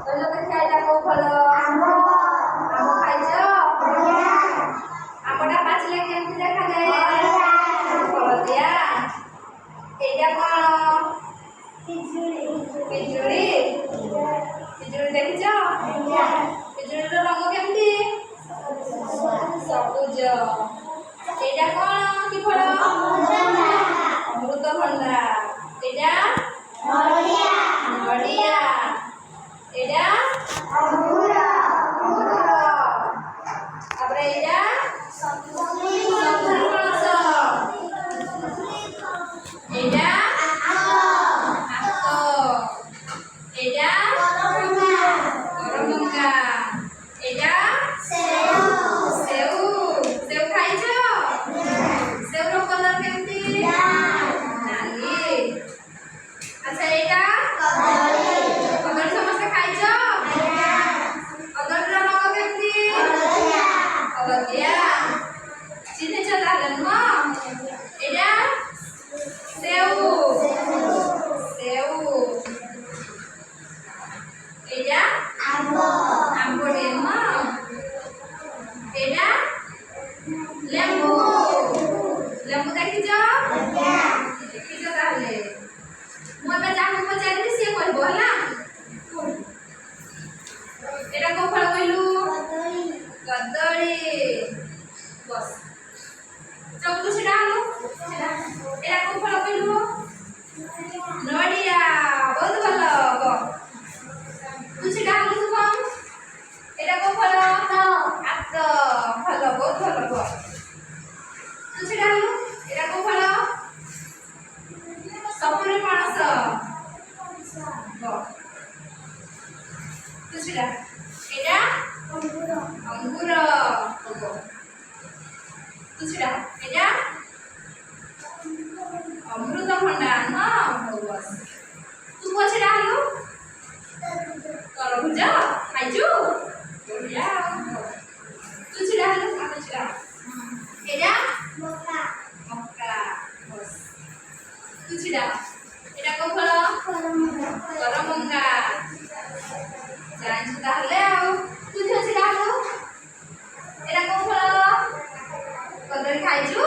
କହିଲ ଦେଖିଆ ଏଇଟା କୋଉ ଫଳ? ଆମ୍ବ ଖାଇଛ? ଆମ୍ବଟା ପାଚିଲେ କେମିତି ଦେଖାଯାଏ? ହଳଦିଆ। ଏଇଟା କଣ? ପିଜୁଳି। ପିଜୁଳି ଦେଖିଛ? ପିଜୁଳିର ରଙ୍ଗ କେମିତି? ସବୁଜ। ଏଇଟା କଣ? କି ଫଳ? ଅମୃତଭଣ୍ଡା। ଏଇଟା ନଡ଼ିଆ। ଏଇଟା ଅଙ୍ଗୁର। ତାପରେ ଏଇଟା ସପୁରି ପଣସ। ଏଇଟା ଆତ। ଏଇଟା କରମଙ୍ଗା। ଏଇଟା ସେଉ। ସେଉ ଖାଇଛ? ସେଉର କଲର କେମିତି? ନାଲି। ଆଚ୍ଛା ଏଇଟା କଦଳୀ ସମସ୍ତେ ଖାଇଛ? କଦଳୀର ରଙ୍ଗ କେମିତି? ହଳଦିଆ। ଚିହ୍ନିଛ ତାହେଲେ ନୁହଁ? ଏଇଟା ସେଉ। ଏଇଟା ଆମ୍ବଟେ ନୁହଁ? ଏଇଟା ଲେମ୍ବୁ। ଲେମ୍ବୁ ଦେଖିଛ? ଦେଖିଛ ତାହେଲେ। ମୁଁ ଏବେ ଯାହାକୁ ପଚାରିବି ସିଏ କହିବ ହେଲା। ଏଇଟା କୋଉ ଫଳ କହିଲୁ? କଦଳୀ। ବସ। ଚକୁଲୁ ସେଟା ଆଣୁ। ଏଇଟା କୋଉ ଫଳ କହିଲୁ? ନଡ଼ିଆ। ବହୁତ ଭଲ। ତୁ ସେଟା ଆଣୁ ଶୁଭମ। ଏଇଟା କୋଉ ଫଳ? ଆତ। ଭଲ, ବହୁତ ଭଲ। ତୁ ସେଟା ଆଣୁ। ଏଇଟା କୋଉ ଫଳ? ସପୁରି ପଣସ। ତୁ ସେଟା। ଏଇଟା ଅଙ୍ଗୁର। ତୁ ସେଟା। ଏଇଟା ଅମୃତଭଣ୍ଡା ନୁହଁ? ବସ। ତୁ ମୋ ସେଟା ଆଣୁ। ତରଭୁଜ ଖାଇଛୁ? ବଢିଆ। ତୁ ସେଟା ଆଣୁ। ଏଇଟା ମକା। ବସ। ତୁ ସେଟା। ଏଇଟା କୋଉ ଫଳ? କରମଙ୍ଗା। ଜାଣିଛୁ ତାହେଲେ ଆଉ। ତୁ ଝିଅ ସେଟା ଆଣୁ। ଏଇଟା କୋଉ ଫଳ? କଦଳୀ ଖାଇଛୁ?